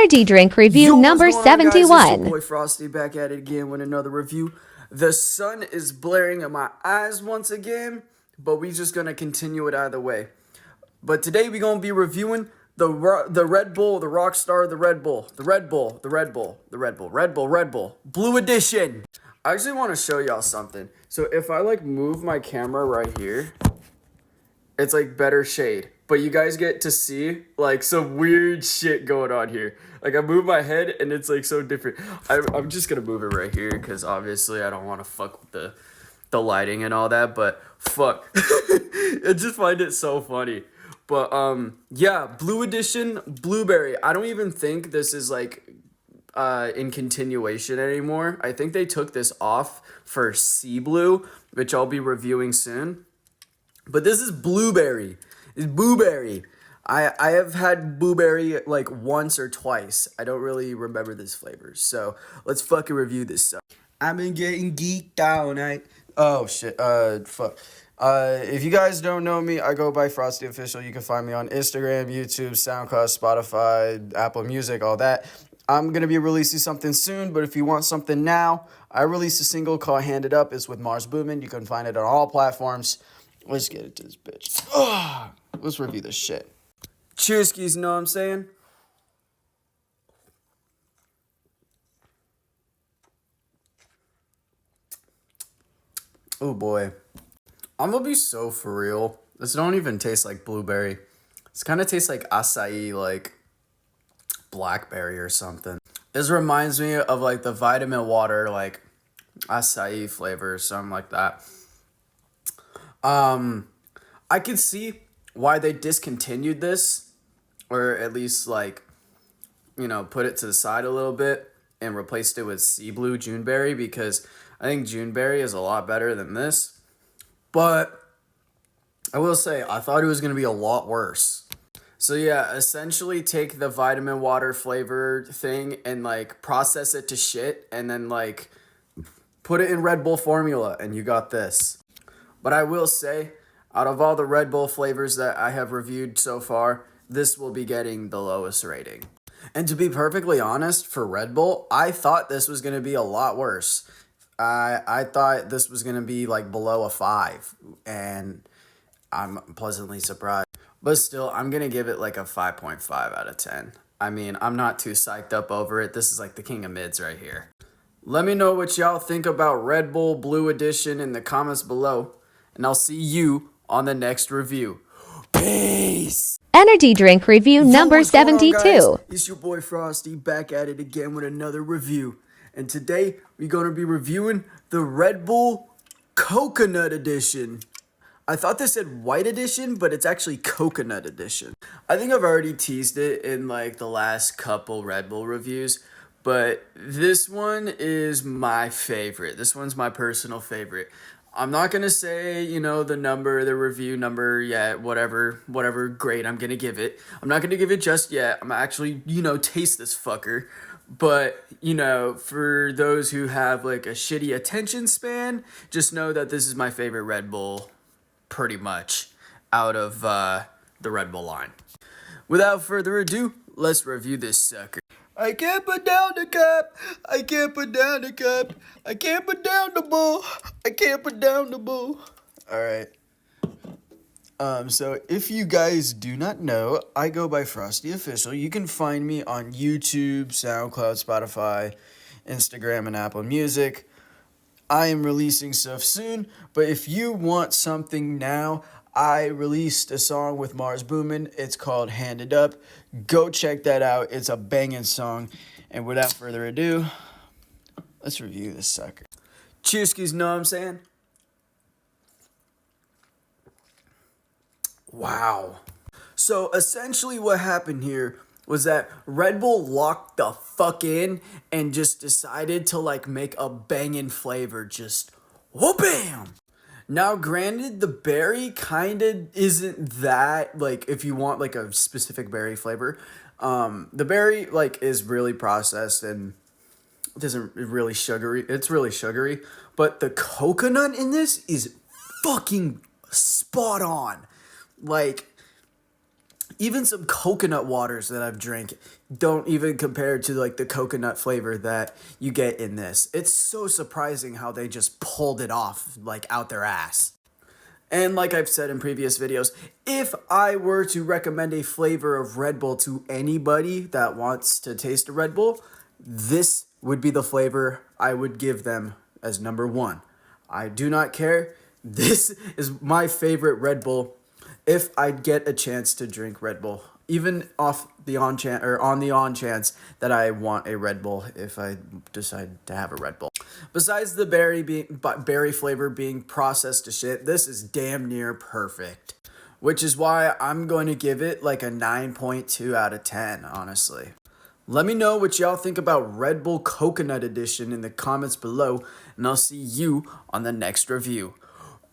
Energy drink review Yo, number what's going on, guys? It's your 71. boy Frosty back at it again with another review. The sun is blaring at my eyes once again, but we just gonna continue it either way. But today we gonna be reviewing the Red Bull, the Rockstar, the Red Bull, Red Bull, Blue Edition. I actually want to show y'all something. So if I like move my camera right here, it's like better shade, but you guys get to see like some weird shit going on here. Like I move my head and it's like so different. I'm just gonna move it right here because obviously I don't want to fuck with the lighting and all that, but fuck. I just find it so funny. But yeah, Blue Edition Blueberry. I don't even think this is like in continuation anymore. I think they took this off for Sea Blue, which I'll be reviewing soon. But this is blueberry. It's blueberry. I have had blueberry like once or twice. I don't really remember this flavor. So let's fucking review this stuff. I've been getting geeked out. Oh shit. Fuck. If you guys don't know me, I go by Frosty Official. You can find me on Instagram, YouTube, SoundCloud, Spotify, Apple Music, all that. I'm going to be releasing something soon, but if you want something now, I released a single called Hand It Up. It's with Mars Boomin. You can find it on all platforms. Let's get into this bitch. Ugh. Let's review this shit. Cheers, skis, you know what I'm saying? Oh boy. I'm gonna be so for real. This don't even taste like blueberry. This kind of tastes like acai, like blackberry or something. This reminds me of like the vitamin water, like acai flavor or something like that. I could see why they discontinued this, or at least like, you know, put it to the side a little bit and replaced it with Sea Blue Juneberry, because I think Juneberry is a lot better than this. But I will say, I thought it was going to be a lot worse. So yeah, essentially take the vitamin water flavor thing and like process it to shit and then like put it in Red Bull formula and you got this. But I will say, out of all the Red Bull flavors that I have reviewed so far, this will be getting the lowest rating. And to be perfectly honest, for Red Bull, I thought this was going to be a lot worse. I thought this was going to be like below a 5, and I'm pleasantly surprised. But still, I'm going to give it like a 5.5 out of 10. I mean, I'm not too psyched up over it. This is like the king of mids right here. Let me know what y'all think about Red Bull Blue Edition in the comments below, and I'll see you on the next review. Peace! Energy drink review number what's going on, 72. guys? It's your boy Frosty back at it again with another review. And today we're going to be reviewing the Red Bull Coconut Edition. I thought this said White Edition, but it's actually Coconut Edition. I think I've already teased it in like the last couple Red Bull reviews, but this one is my favorite. This one's my personal favorite. I'm not going to say, you know, the review number yet, whatever grade I'm going to give it. I'm not going to give it just yet. I'm actually, you know, taste this fucker. But, you know, for those who have like a shitty attention span, just know that this is my favorite Red Bull, pretty much, out of the Red Bull line. Without further ado, let's review this sucker. I can't put down the cup. I can't put down the cup. I can't put down the bull. I can't put down the bull. All right. So if you guys do not know, I go by Frosty Official. You can find me on YouTube, SoundCloud, Spotify, Instagram, and Apple Music. I am releasing stuff soon, but if you want something now, I released a song with Mars Boomin. It's called Hand It Up. Go check that out. It's a banging song. And without further ado, let's review this sucker. Cheers, skis, know what I'm saying? Wow. So essentially what happened here was that Red Bull locked the fuck in and just decided to like make a banging flavor, just whoop-bam. Now, granted, the berry kind of isn't that, like, if you want, like, a specific berry flavor. The berry, like, is really processed and it isn't really sugary. It's really sugary. But the coconut in this is fucking spot on. Like, Even some coconut waters that I've drank don't even compare to like the coconut flavor that you get in this. It's so surprising how they just pulled it off like out their ass. And like I've said in previous videos, if I were to recommend a flavor of Red Bull to anybody that wants to taste a Red Bull, this would be the flavor I would give them as number one. I do not care. This is my favorite Red Bull if I get a chance to drink Red Bull. Even off the on chance that I want a Red Bull if I decide to have a Red Bull. Besides the berry flavor being processed to shit, this is damn near perfect. Which is why I'm going to give it like a 9.2 out of 10, honestly. Let me know what y'all think about Red Bull Coconut Edition in the comments below, and I'll see you on the next review.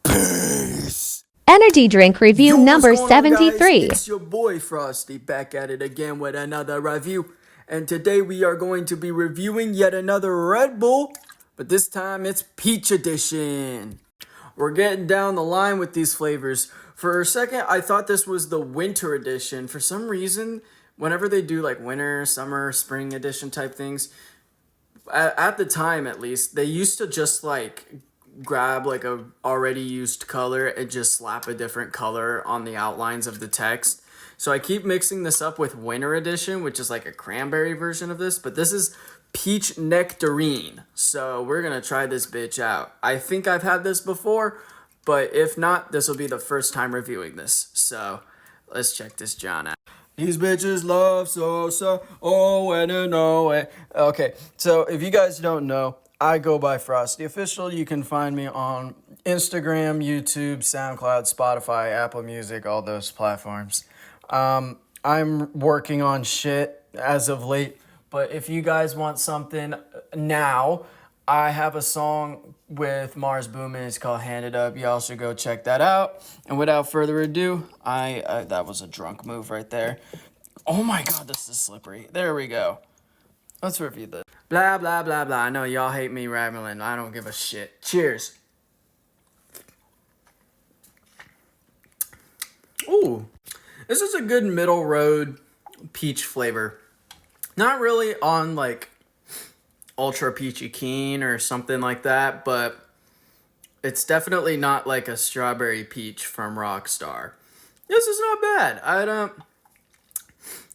Peace! Energy drink review number 73. It's your boy Frosty back at it again with another review. And today we are going to be reviewing yet another Red Bull, but this time it's Peach Edition. We're getting down the line with these flavors. For a second, I thought this was the Winter Edition. For some reason, whenever they do like winter, summer, spring edition type things, at the time at least, they used to just like grab like a already used color and just slap a different color on the outlines of the text. So I keep mixing this up with Winter Edition, which is like a cranberry version of this, but this is Peach Nectarine. So we're gonna try this bitch out. I think I've had this before, but if not, this will be the first time reviewing this. So let's check this John out. These bitches love so, oh, and no way. Okay, so if you guys don't know, I go by Frosty Official. You can find me on Instagram, YouTube, SoundCloud, Spotify, Apple Music, all those platforms. I'm working on shit as of late, but if you guys want something now, I have a song with Mars Boomin. It's called Hand It Up. Y'all should go check that out. And without further ado, that was a drunk move right there. Oh my god, this is slippery. There we go. Let's review this. Blah, blah, blah, blah. I know y'all hate me rambling. I don't give a shit. Cheers. Ooh. This is a good middle road peach flavor. Not really on like Ultra Peachy Keen or something like that, but it's definitely not like a strawberry peach from Rockstar. This is not bad.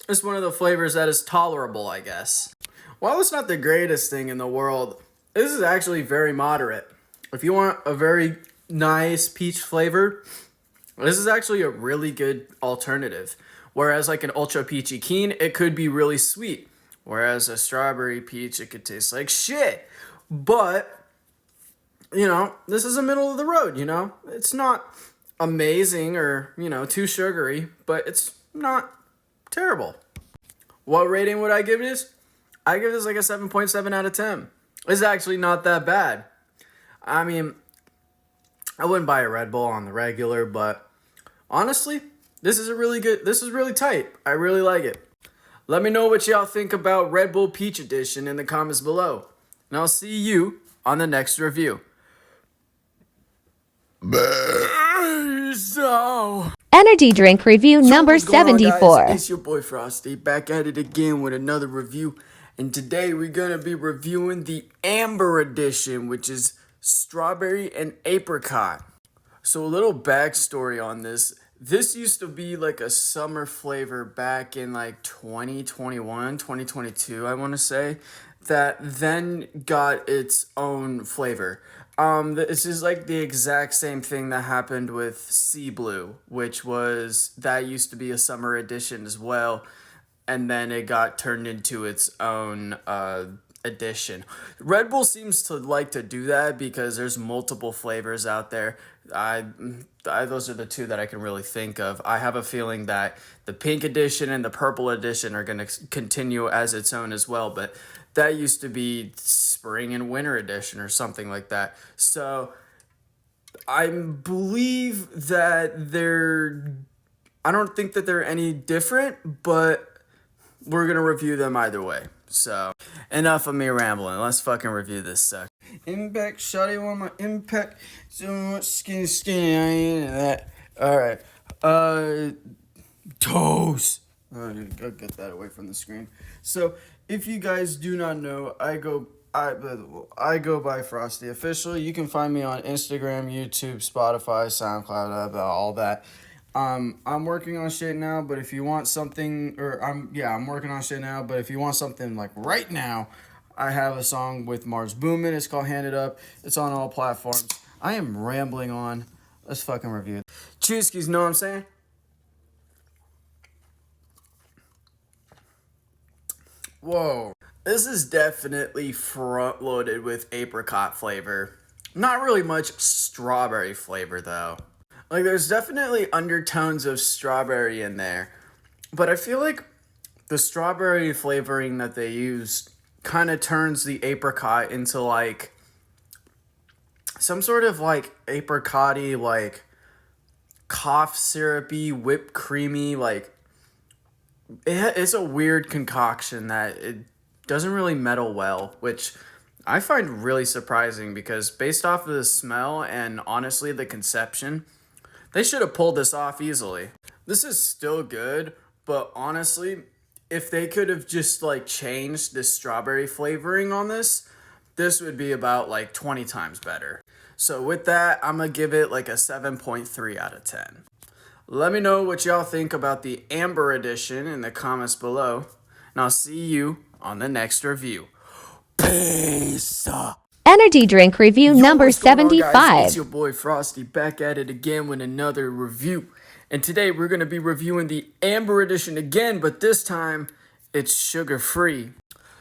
It's one of the flavors that is tolerable, I guess. While it's not the greatest thing in the world, this is actually very moderate. If you want a very nice peach flavor, this is actually a really good alternative. Whereas like an Ultra Peachy Keen, it could be really sweet. Whereas a strawberry peach, it could taste like shit. But, you know, this is a middle of the road, you know? It's not amazing or, you know, too sugary, but it's not terrible. What rating would I give this? I give this like a 7.7 out of 10. It's actually not that bad. I mean, I wouldn't buy a Red Bull on the regular, but honestly, this is really tight. I really like it. Let me know what y'all think about Red Bull Peach Edition in the comments below. And I'll see you on the next review. So, Energy drink review number what's going on, 74. guys? It's your boy Frosty back at it again with another review. And today we're going to be reviewing the Amber Edition, which is strawberry and apricot. So a little backstory on this. This used to be like a summer flavor back in like 2021, 2022, I want to say, that then got its own flavor. This is like the exact same thing that happened with Sea Blue, that used to be a summer edition as well. And then it got turned into its own edition. Red Bull seems to like to do that because there's multiple flavors out there. Those are the two that I can really think of. I have a feeling that the pink edition and the purple edition are going to continue as its own as well, but that used to be spring and winter edition or something like that. So I believe that I don't think that they're any different, but we're going to review them either way. So, enough of me rambling. Let's fucking review this sucker. Impact, shawty want my impact. So much skinny, I ain't into that. Alright. toast. I'll get that away from the screen. So, if you guys do not know, I go by Frosty Official. You can find me on Instagram, YouTube, Spotify, SoundCloud, all that. I'm working on shit now, but if you want something, I'm working on shit now, but if you want something like right now, I have a song with Mars Boomin. It's called Hand It Up. It's on all platforms. I am rambling on. Let's fucking review it. Chewskis, know what I'm saying? Whoa. This is definitely front loaded with apricot flavor. Not really much strawberry flavor though. Like there's definitely undertones of strawberry in there. But I feel like the strawberry flavoring that they use kind of turns the apricot into like some sort of like apricot-y, like cough syrupy, whipped creamy, like it's a weird concoction that it doesn't really meddle well, which I find really surprising because based off of the smell and honestly the conception, they should have pulled this off easily. This is still good, but honestly, if they could have just like changed the strawberry flavoring on this, this would be about like 20 times better. So with that, I'm gonna give it like a 7.3 out of 10. Let me know what y'all think about the Amber Edition in the comments below, and I'll see you on the next review. Peace. Energy drink review number What's going on, guys? 75. It's your boy Frosty back at it again with another review. And today we're going to be reviewing the Amber Edition again, but this time it's sugar-free.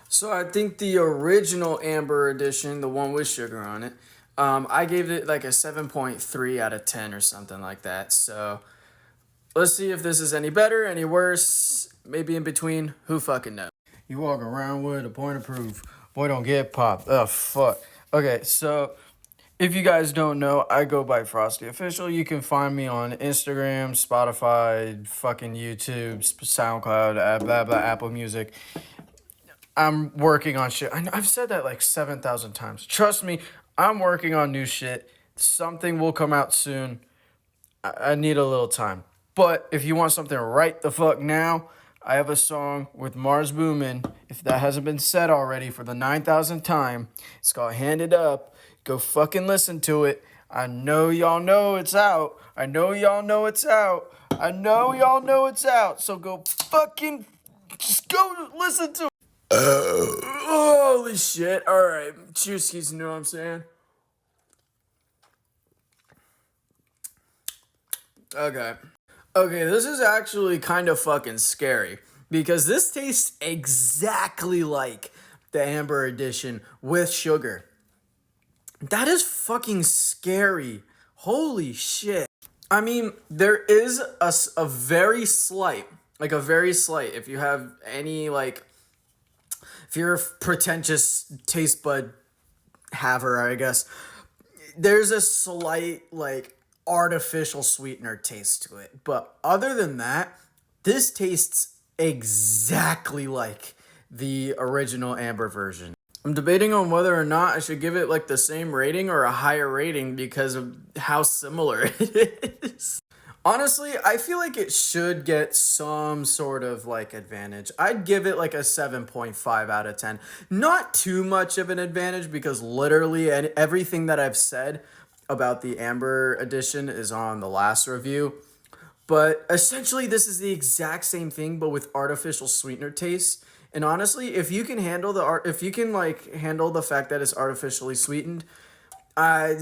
So I think the original Amber Edition, the one with sugar on it, I gave it like a 7.3 out of 10 or something like that. So let's see if this is any better, any worse, maybe in between. Who fucking knows? You walk around with a point of proof. Boy, don't get popped. Oh, fuck. Okay, so if you guys don't know, I go by Frosty Official. You can find me on Instagram, Spotify, fucking YouTube, SoundCloud, blah, blah, Apple Music. I'm working on shit. I've said that like 7,000 times. Trust me, I'm working on new shit. Something will come out soon. I need a little time. But if you want something right the fuck now, I have a song with Mars Boomin. If that hasn't been said already for the 9,000th time, it's called Hand It Up. Go fucking listen to it. I know y'all know it's out. I know y'all know it's out. I know y'all know it's out. So go fucking just go listen to it. Holy shit. Alright. Chewskis, you know what I'm saying? Okay, this is actually kind of fucking scary because this tastes exactly like the Amber Edition with sugar. That is fucking scary. Holy shit. I mean, there is a very slight, if you have any, like, if you're a pretentious taste bud haver, I guess, there's a slight, like, artificial sweetener taste to it. But other than that, this tastes exactly like the original Amber version. I'm debating on whether or not I should give it like the same rating or a higher rating because of how similar it is. Honestly, I feel like it should get some sort of like advantage. I'd give it like a 7.5 out of 10. Not too much of an advantage because literally everything that I've said about the Amber Edition is on the last review. But essentially this is the exact same thing but with artificial sweetener taste. And honestly, if you can handle handle the fact that it's artificially sweetened, I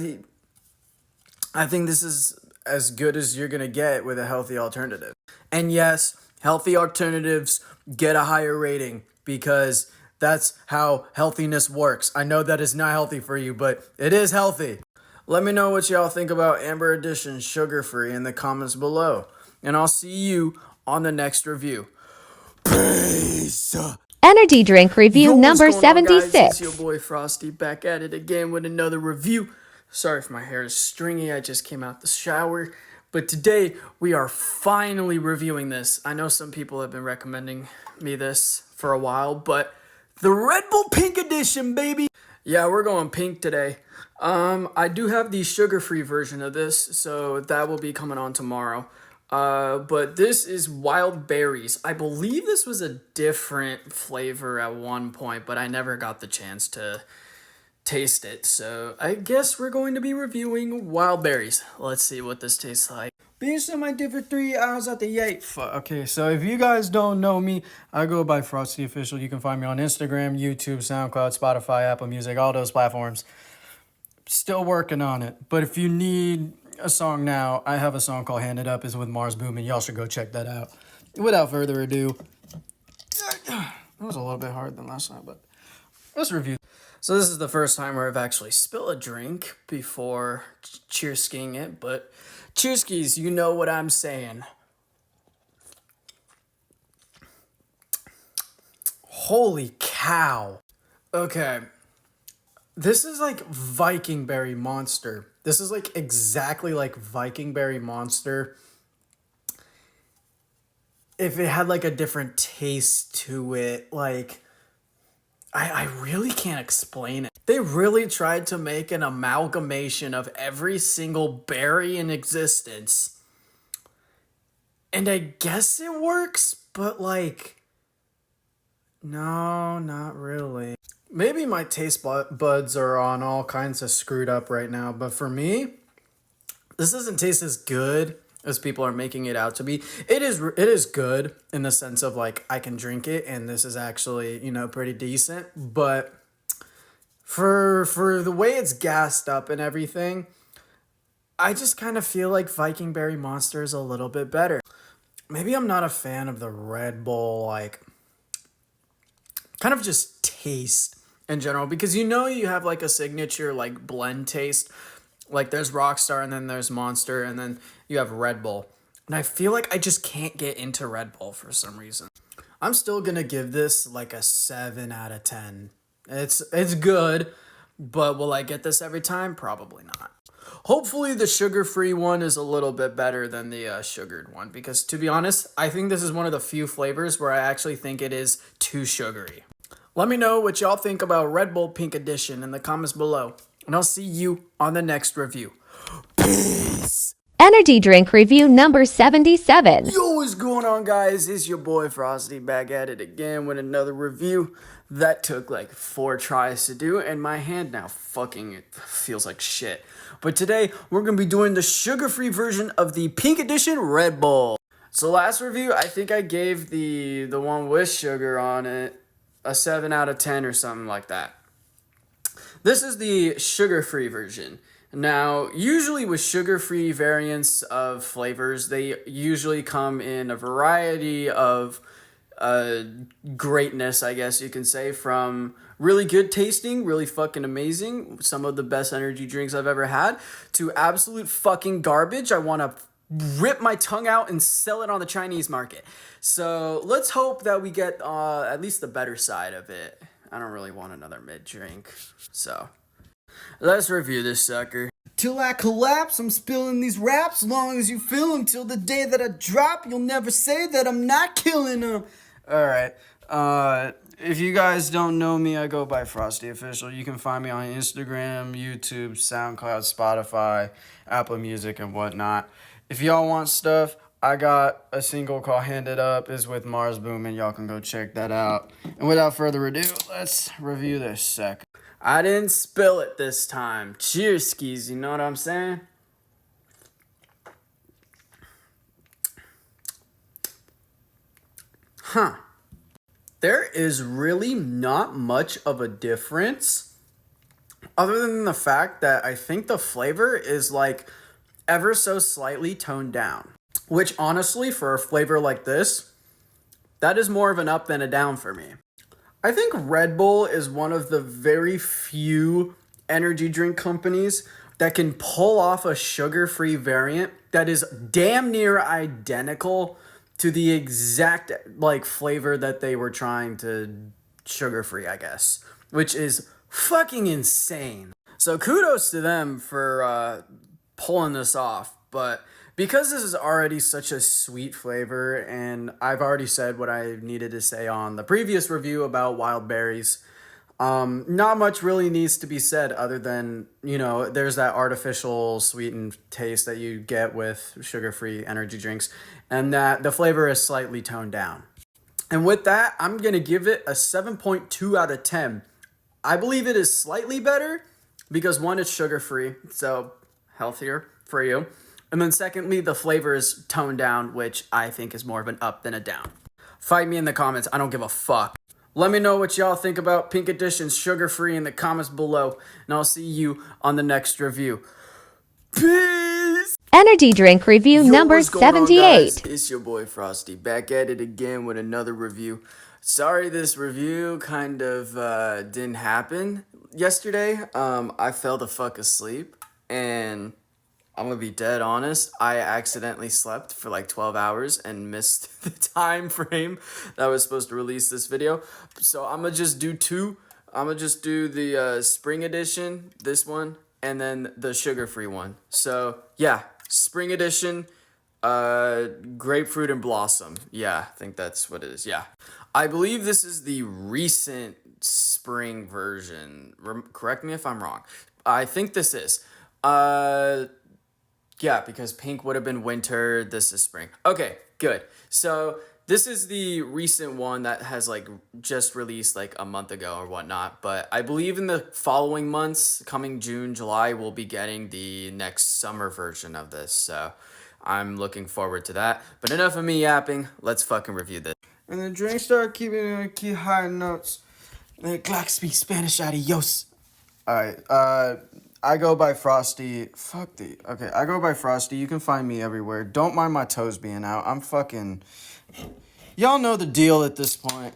think this is as good as you're going to get with a healthy alternative. And yes, healthy alternatives get a higher rating because that's how healthiness works. I know that is not healthy for you, but it is healthy. Let me know what y'all think about Amber Edition sugar-free in the comments below. And I'll see you on the next review. Peace! Energy drink review number what's going on, guys? 76. It's your boy Frosty back at it again with another review. Sorry if my hair is stringy, I just came out the shower. But today, we are finally reviewing this. I know some people have been recommending me this for a while, but the Red Bull Pink Edition, baby! Yeah, we're going pink today. I do have the sugar-free version of this, so that will be coming on tomorrow. But this is wild berries. I believe this was a different flavor at one point, but I never got the chance to taste it. So I guess we're going to be reviewing wild berries. Let's see what this tastes like. Being semi for 3 hours at the 8. Okay, so if you guys don't know me, I go by Frosty Official. You can find me on Instagram, YouTube, SoundCloud, Spotify, Apple Music, all those platforms. Still working on it. But if you need a song now, I have a song called Hand It Up. It's with Mars Boom, and y'all should go check that out. Without further ado, that was a little bit harder than last time, but let's review. So this is the first time where I've actually spilled a drink before cheerskiing it, but cheerskis, you know what I'm saying. Holy cow. Okay. This is like Viking Berry Monster. This is like exactly like Viking Berry Monster if it had like a different taste to it. Like, I really can't explain it. They really tried to make an amalgamation of every single berry in existence. And I guess it works, but like, no, not really. Maybe my taste buds are on all kinds of screwed up right now, but for me, this doesn't taste as good as people are making it out to be. It is good in the sense of like I can drink it and this is actually, pretty decent, but for the way it's gassed up and everything, I just kind of feel like Viking Berry Monster is a little bit better. Maybe I'm not a fan of the Red Bull, like, kind of just taste in general, because you have like a signature like blend taste. Like there's Rockstar and then there's Monster and then you have Red Bull. And I feel like I just can't get into Red Bull for some reason. I'm still going to give this like a 7 out of 10. It's good, but will I get this every time? Probably not. Hopefully the sugar-free one is a little bit better than the sugared one, because to be honest, I think this is one of the few flavors where I actually think it is too sugary. Let me know what y'all think about Red Bull Pink Edition in the comments below, and I'll see you on the next review. Peace! Energy drink review number 77. Yo, what's going on, guys? It's your boy Frosty back at it again with another review that took like 4 tries to do, and my hand now fucking feels like shit. But today, we're going to be doing the sugar-free version of the Pink Edition Red Bull. So last review, I think I gave the one with sugar on it a 7 out of 10 or something like that. This is the sugar-free version. Now, usually with sugar-free variants of flavors, they usually come in a variety of greatness, I guess you can say, from really good tasting, really fucking amazing, some of the best energy drinks I've ever had, to absolute fucking garbage. I want to rip my tongue out and sell it on the Chinese market. So let's hope that we get at least the better side of it. I don't really want another mid drink. So let's review this sucker. Till I collapse, I'm spilling these raps. Long as you feel them, till the day that I drop, you'll never say that I'm not killing them. Alright, if you guys don't know me, I go by Frosty Official. You can find me on Instagram, YouTube, SoundCloud, Spotify, Apple Music, and whatnot. If y'all want stuff, I got a single called Hand It Up. It's with Mars Boom, and y'all can go check that out. And without further ado, let's review this sucker. I didn't spill it this time. Cheers, skis, you know what I'm saying? Huh. There is really not much of a difference other than the fact that I think the flavor is like ever so slightly toned down. Which honestly, for a flavor like this, that is more of an up than a down for me. I think Red Bull is one of the very few energy drink companies that can pull off a sugar-free variant that is damn near identical to the exact like flavor that they were trying to sugar-free, I guess, which is fucking insane. So kudos to them for pulling this off, but because this is already such a sweet flavor, and I've already said what I needed to say on the previous review about wild berries, Not much really needs to be said other than, there's that artificial sweetened taste that you get with sugar-free energy drinks, and that the flavor is slightly toned down. And with that, I'm going to give it a 7.2 out of 10. I believe it is slightly better because one, it's sugar-free, so healthier for you. And then secondly, the flavor is toned down, which I think is more of an up than a down. Fight me in the comments. I don't give a fuck. Let me know what y'all think about Pink Edition's sugar-free in the comments below, and I'll see you on the next review. Peace! Energy drink review number What's going on, 78. guys? It's your boy Frosty, back at it again with another review. Sorry this review kind of didn't happen yesterday. I fell the fuck asleep, and I'm gonna be dead honest, I accidentally slept for like 12 hours and missed the time frame that I was supposed to release this video. So I'm gonna just do two. I'm gonna just do the spring edition, this one, and then the sugar-free one. So yeah, spring edition, grapefruit and blossom. Yeah, I think that's what it is. Yeah, I believe this is the recent spring version. Correct me if I'm wrong. I think this is. Yeah, because pink would have been winter. This is spring. Okay, good. So this is the recent one that has like just released like a month ago or whatnot. But I believe in the following months, coming June, July, we'll be getting the next summer version of this. So I'm looking forward to that. But enough of me yapping. Let's fucking review this. And the drink started keeping key high notes. The Glock speak Spanish, adios. Alright, I go by Frosty. I go by Frosty. You can find me everywhere. Don't mind my toes being out. I'm fucking... Y'all know the deal at this point.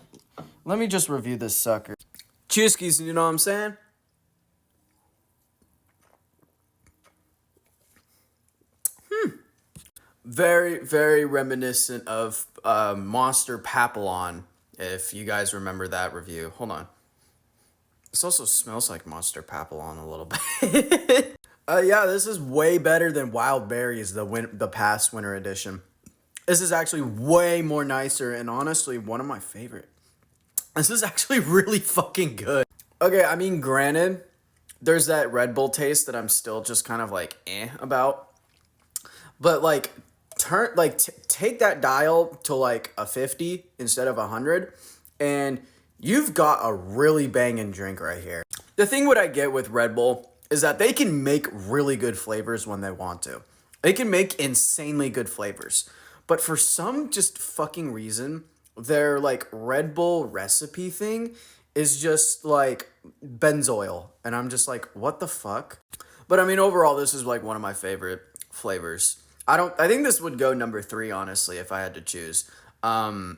Let me just review this sucker. Cheerskis, you know what I'm saying? Very, very reminiscent of Monster Papillon, if you guys remember that review. Hold on. This also smells like Monster Papillon a little bit. Yeah, this is way better than Wild Berries, the past winter edition. This is actually way more nicer and honestly one of my favorite. This is actually really fucking good. Okay, I mean, granted, there's that Red Bull taste that I'm still just kind of like about. But like take that dial to like a 50 instead of 100 and you've got a really banging drink right here. The thing what I get with Red Bull is that they can make really good flavors when they want to. They can make insanely good flavors. But for some just fucking reason, their like Red Bull recipe thing is just like benzoyl. And I'm just like, what the fuck? But I mean, overall, this is like one of my favorite flavors. I think this would go number 3, honestly, if I had to choose. Yeah,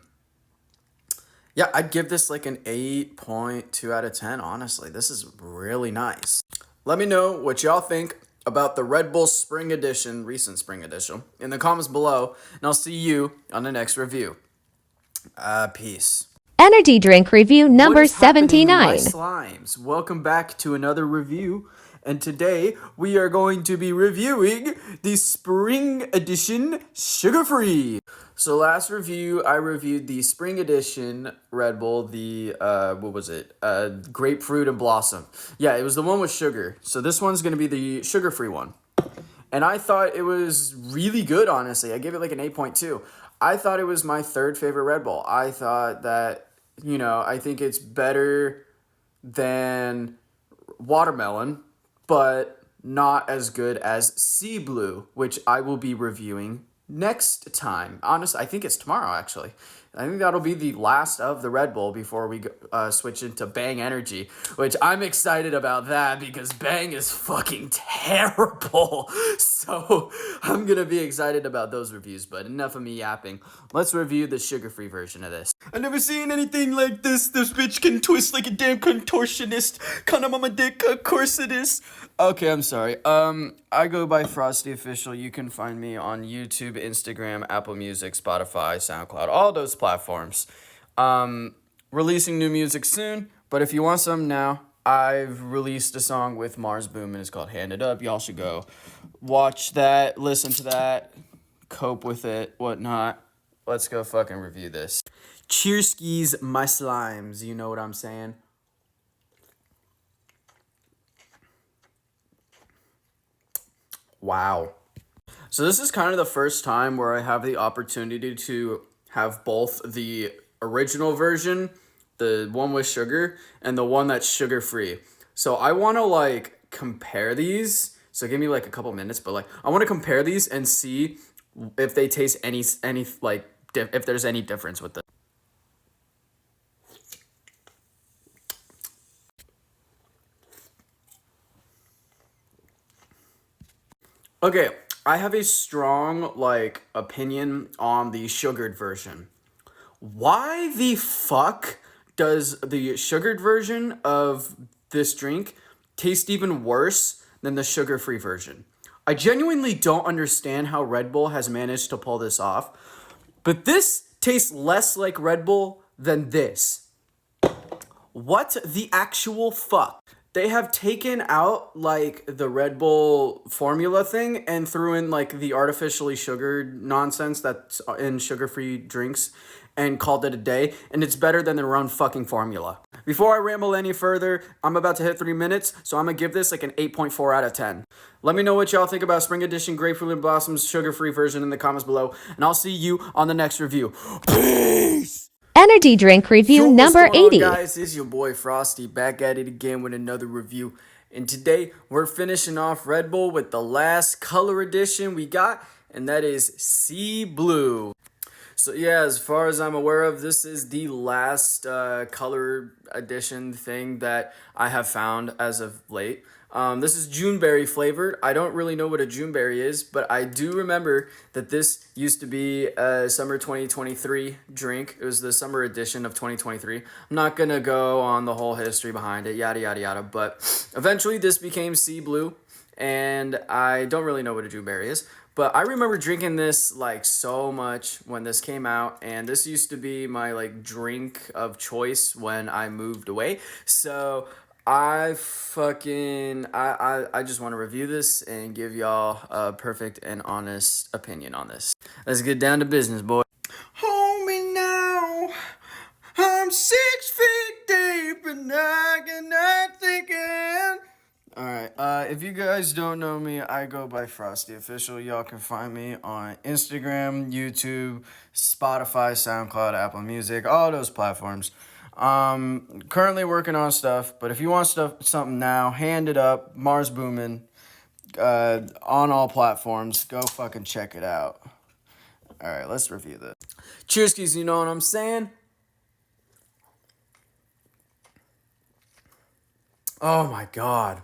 I'd give this like an 8.2 out of 10, honestly. This is really nice. Let me know what y'all think about the Red Bull Spring Edition, recent Spring Edition, in the comments below, and I'll see you on the next review. Peace. Energy drink review number What is happening, my 79. slimes? Welcome back to another review. And today we are going to be reviewing the Spring Edition Sugar-Free. So last review, I reviewed the Spring Edition Red Bull, the, what was it? Grapefruit and Blossom. Yeah, it was the one with sugar. So this one's going to be the sugar-free one. And I thought it was really good, honestly. I gave it like an 8.2. I thought it was my 3rd favorite Red Bull. I thought that, I think it's better than watermelon, but not as good as Sea Blue, which I will be reviewing next time. Honestly, I think it's tomorrow, actually. I think that'll be the last of the Red Bull before we switch into Bang Energy, which I'm excited about that because Bang is fucking terrible. So I'm going to be excited about those reviews, but enough of me yapping. Let's review the sugar-free version of this. I've never seen anything like this. This bitch can twist like a damn contortionist. Kind of on my dick, of course it is. Okay, I'm sorry. I go by Frosty Official. You can find me on YouTube, Instagram, Apple Music, Spotify, SoundCloud, all those platforms. Releasing new music soon, but if you want some now, I've released a song with Mars Boom and it's called Hand It Up. Y'all should go watch that, listen to that, cope with it, whatnot. Let's go fucking review this. Cheerskis, my slimes. You know what I'm saying? Wow. So this is kind of the first time where I have the opportunity to have both the original version, the one with sugar, and the one that's sugar free. So I want to like compare these. So give me like a couple minutes, but like I want to compare these and see if they taste any like if there's any difference with them. Okay, I have a strong like opinion on the sugared version. Why the fuck does the sugared version of this drink taste even worse than the sugar-free version? I genuinely don't understand how Red Bull has managed to pull this off, but this tastes less like Red Bull than this. What the actual fuck? They have taken out like the Red Bull formula thing and threw in like the artificially sugared nonsense that's in sugar-free drinks and called it a day, and it's better than their own fucking formula. Before I ramble any further, I'm about to hit 3 minutes, so I'm gonna give this like an 8.4 out of 10. Let me know what y'all think about Spring Edition Grapefruit and Blossoms sugar-free version in the comments below, and I'll see you on the next review. Peace! Energy drink review What's number going on, 80. guys? It's your boy Frosty back at it again with another review. And today we're finishing off Red Bull with the last color edition we got, and that is Sea Blue. So yeah, as far as I'm aware of, this is the last color edition thing that I have found as of late. This is Juneberry flavored. I don't really know what a Juneberry is, but I do remember that this used to be a summer 2023 drink. It was the summer edition of 2023. I'm not going to go on the whole history behind it, yada, yada, yada. But eventually this became Sea Blue, and I don't really know what a Juneberry is. But I remember drinking this like so much when this came out, and this used to be my like drink of choice when I moved away. So I just want to review this and give y'all a perfect and honest opinion on this. Let's get down to business, boy. Hold me now. I'm 6 feet deep and I cannot think it. Alright, if you guys don't know me, I go by Frosty Official. Y'all can find me on Instagram, YouTube, Spotify, SoundCloud, Apple Music, all those platforms. Currently working on stuff, but if you want something now, hand it up, Mars Boomin', on all platforms. Go fucking check it out. Alright, let's review this. Cheers, keys, you know what I'm saying? Oh my god.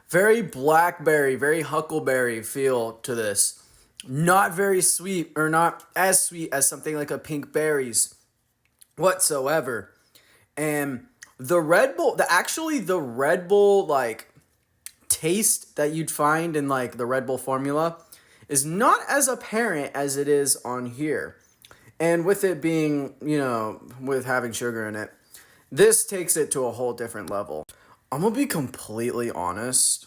Very blackberry, very huckleberry feel to this. Not very sweet, or not as sweet as something like a pink berries whatsoever. And the Red Bull, the Red Bull like taste that you'd find in like the Red Bull formula is not as apparent as it is on here. And with it being, with having sugar in it, this takes it to a whole different level. I'm gonna be completely honest.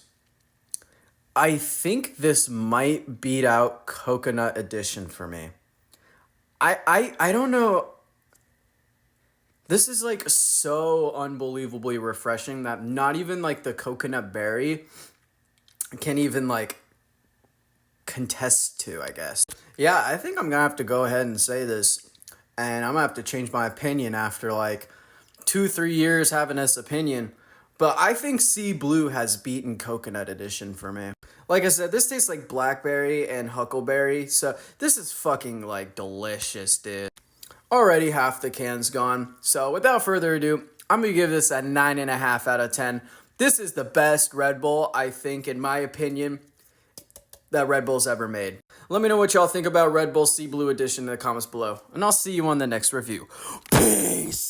I think this might beat out Coconut Edition for me. I don't know. This is like so unbelievably refreshing that not even like the coconut berry can even like contest to, I guess. Yeah, I think I'm gonna have to go ahead and say this, and I'm gonna have to change my opinion after like 2-3 years having this opinion. But I think Sea Blue has beaten Coconut Edition for me. Like I said, this tastes like blackberry and huckleberry, so this is fucking like delicious, dude. Already half the can's gone, so without further ado, I'm gonna give this a 9.5 out of 10. This is the best Red Bull, I think, in my opinion, that Red Bull's ever made. Let me know what y'all think about Red Bull Sea Blue Edition in the comments below, and I'll see you on the next review. Peace!